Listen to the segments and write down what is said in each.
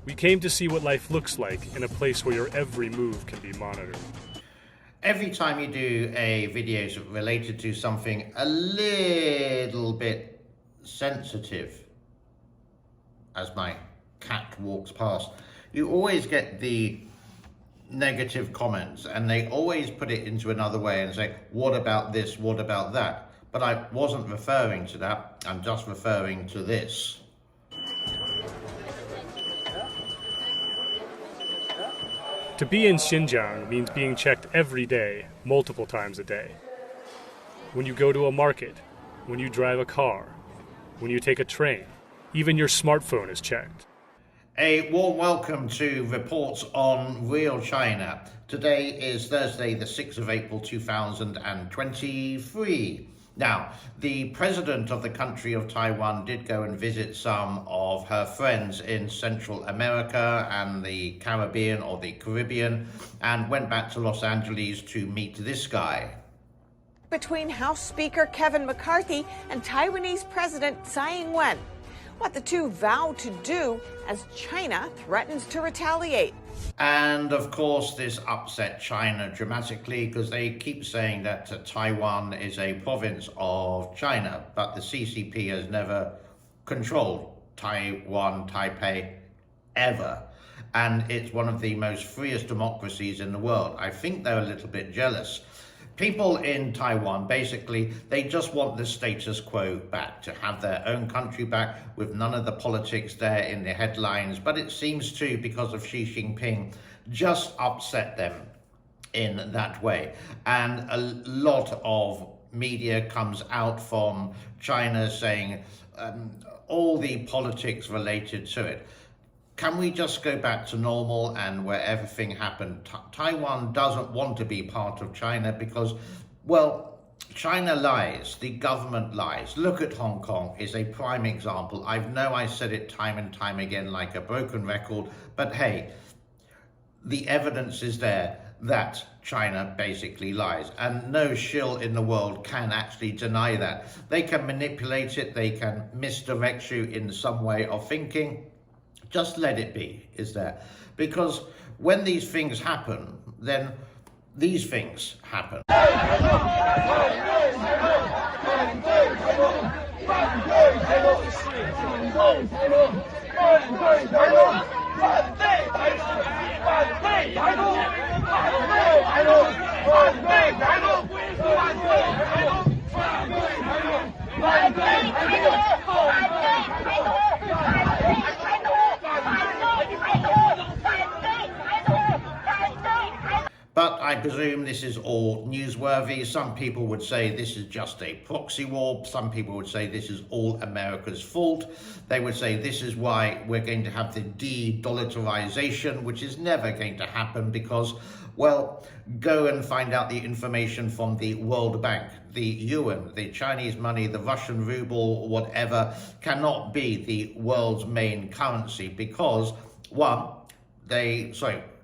We came to see what life looks like in a place where your every move can be monitored. Every time you do a video related to something a little bit sensitive, as my cat walks past, you always get the negative comments, and they always put it into another way and say, what about this, what about that? But I wasn't referring to that, I'm just referring to this. To be in Xinjiang means being checked every day, multiple times a day. When you go to a market, when you drive a car, when you take a train, even your smartphone is checked. A warm welcome to Reports on Real China. Today is Thursday, the 6th of April 2023. Now, the president of the country of Taiwan did go and visit some of her friends in Central America and the Caribbean and went back to Los Angeles to meet this guy. Between House Speaker Kevin McCarthy and Taiwanese President Tsai Ing-wen, what the two vow to do as China threatens to retaliate. And of course, this upset China dramatically because they keep saying that Taiwan is a province of China, but the CCP has never controlled Taiwan, Taipei, ever. And it's one of the most freest democracies in the world. I think they're a little bit jealous. People in Taiwan, basically, they just want the status quo back, to have their own country back with none of the politics there in the headlines. But it seems to, because of Xi Jinping, just upset them in that way. And a lot of media comes out from China saying all the politics related to it. Can we just go back to normal and where everything happened? Taiwan doesn't want to be part of China because, well, China lies, the government lies. Look at Hong Kong is a prime example. I know I said it time and time again like a broken record, but hey, the evidence is there that China basically lies, and no shill in the world can actually deny that. They can manipulate it, they can misdirect you in some way of thinking. Just let it be, is there? Because when these things happen, then these things happen. But I presume this is all newsworthy. Some people would say this is just a proxy war. Some people would say this is all America's fault. They would say this is why we're going to have the de-dollarization, which is never going to happen because, well, go and find out the information from the World Bank. The yuan, the Chinese money, the Russian ruble, whatever, cannot be the world's main currency because, one,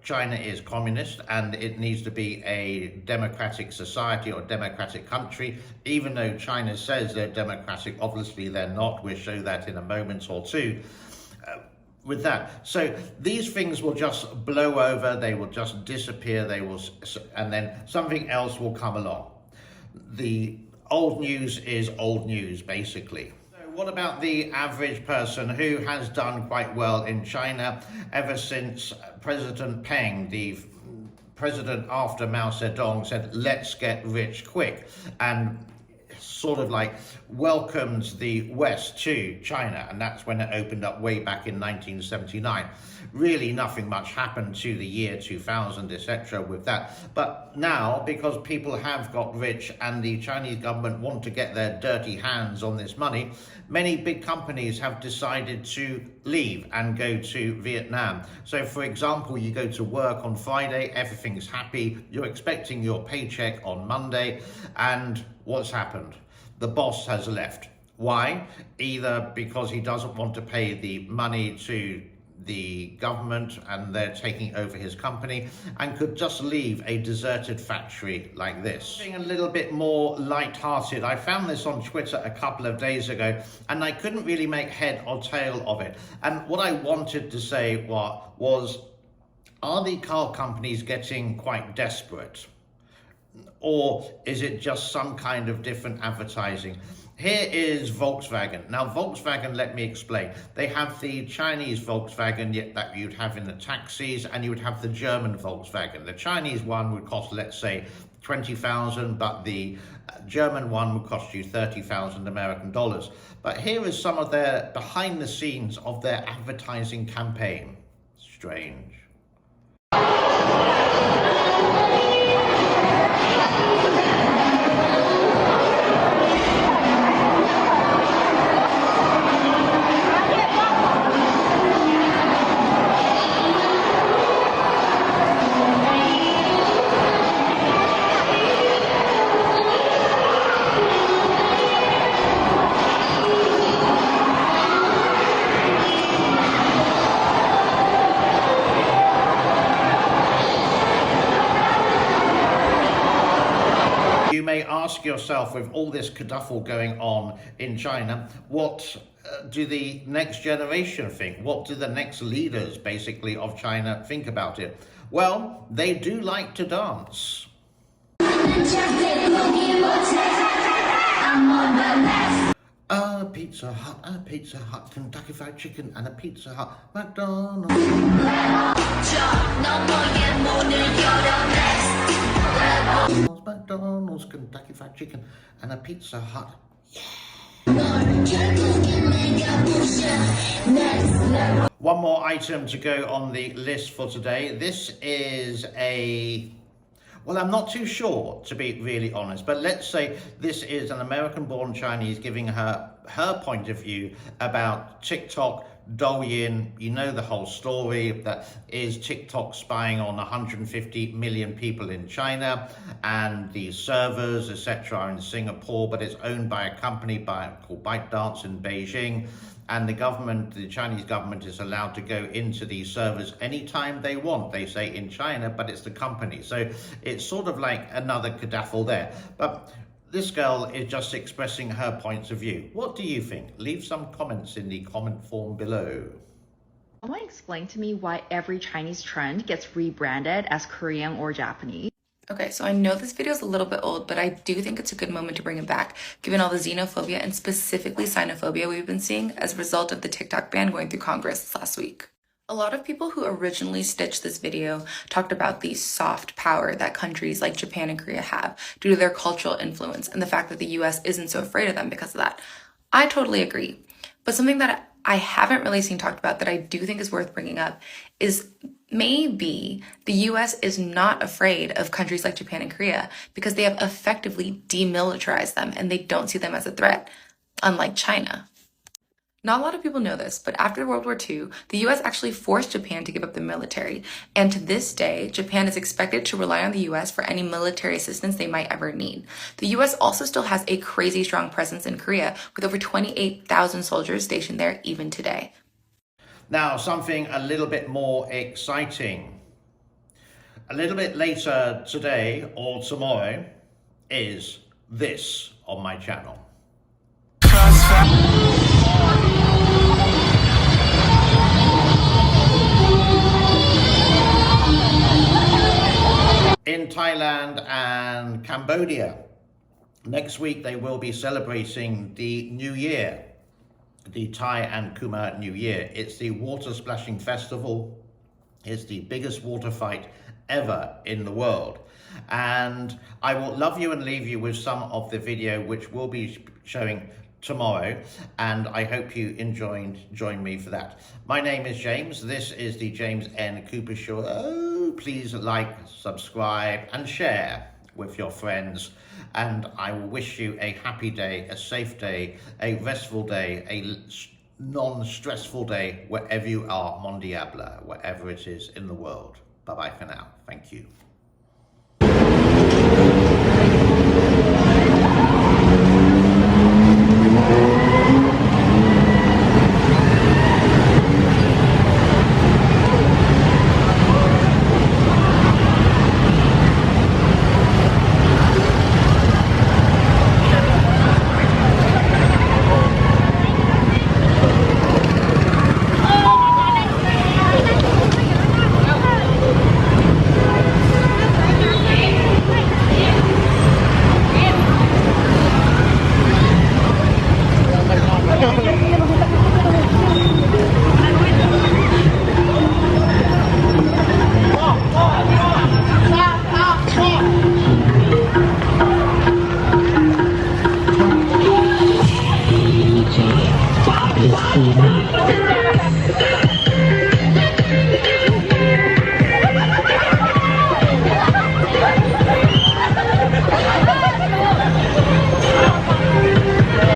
China is communist and it needs to be a democratic society or democratic country. Even though China says they're democratic, obviously they're not. We'll show that in a moment or two. With that, so these things will just blow over, they will just disappear, and then something else will come along. The old news is old news, basically. What about the average person who has done quite well in China ever since President Peng, the president after Mao Zedong, said, let's get rich quick, and sort of like welcomed the West to China, and that's when it opened up way back in 1979. Really nothing much happened to the year 2000, etc. with that. But now, because people have got rich and the Chinese government want to get their dirty hands on this money, many big companies have decided to leave and go to Vietnam. So for example, you go to work on Friday, everything's happy, you're expecting your paycheck on Monday, and what's happened? The boss has left. Why? Either because he doesn't want to pay the money to the government and they're taking over his company and could just leave a deserted factory like this. Being a little bit more light-hearted, I found this on Twitter a couple of days ago and I couldn't really make head or tail of it. And what I wanted to say was, are the car companies getting quite desperate? Or is it just some kind of different advertising? Here is Volkswagen. Now, Volkswagen, let me explain. They have the Chinese Volkswagen that you'd have in the taxis, and you would have the German Volkswagen. The Chinese one would cost, let's say, 20,000, but the German one would cost you 30,000 American dollars. But here is some of their behind the scenes of their advertising campaign. Strange. You may ask yourself, with all this kerfuffle going on in China, what do the next generation think? What do the next leaders, basically, of China think about it? Well, they do like to dance. A Pizza Hut, Kentucky Fried Chicken, and a Pizza Hut, McDonald's. McDonald's, Kentucky Fried Chicken, and a Pizza Hut. One more item to go on the list for today. This is well, I'm not too sure, to be really honest, but let's say this is an American-born Chinese giving her point of view about TikTok, Douyin. You know the whole story, that is TikTok spying on 150 million people in China, and the servers, etc., are in Singapore, but it's owned by a company called ByteDance in Beijing. And the Chinese government is allowed to go into these servers anytime they want, they say in China, but it's the company. So it's sort of like another cadaffle there. But this girl is just expressing her points of view. What do you think? Leave some comments in the comment form below. Someone explain to me why every Chinese trend gets rebranded as Korean or Japanese. Okay, so I know this video is a little bit old, but I do think it's a good moment to bring it back, given all the xenophobia and specifically sinophobia we've been seeing as a result of the TikTok ban going through Congress this last week. A lot of people who originally stitched this video talked about the soft power that countries like Japan and Korea have due to their cultural influence and the fact that the US isn't so afraid of them because of that. I totally agree. But something that I haven't really seen talked about that I do think is worth bringing up is maybe the US is not afraid of countries like Japan and Korea because they have effectively demilitarized them and they don't see them as a threat, unlike China. Not a lot of people know this, but after World War II, the US actually forced Japan to give up the military. And to this day, Japan is expected to rely on the US for any military assistance they might ever need. The US also still has a crazy strong presence in Korea with over 28,000 soldiers stationed there even today. Now, something a little bit more exciting. A little bit later today or tomorrow is this on my channel. In Thailand and Cambodia, next week they will be celebrating the New Year, the Thai and Khmer New Year. It's the water splashing festival. It's the biggest water fight ever in the world. And I will love you and leave you with some of the video which will be showing tomorrow, and I hope you join me for that. My name is James. This is the James N. Cooper Show. Oh, please like, subscribe, and share with your friends. And I will wish you a happy day, a safe day, a restful day, a non-stressful day, wherever you are, mon diable, wherever it is in the world. Bye-bye for now. Thank you.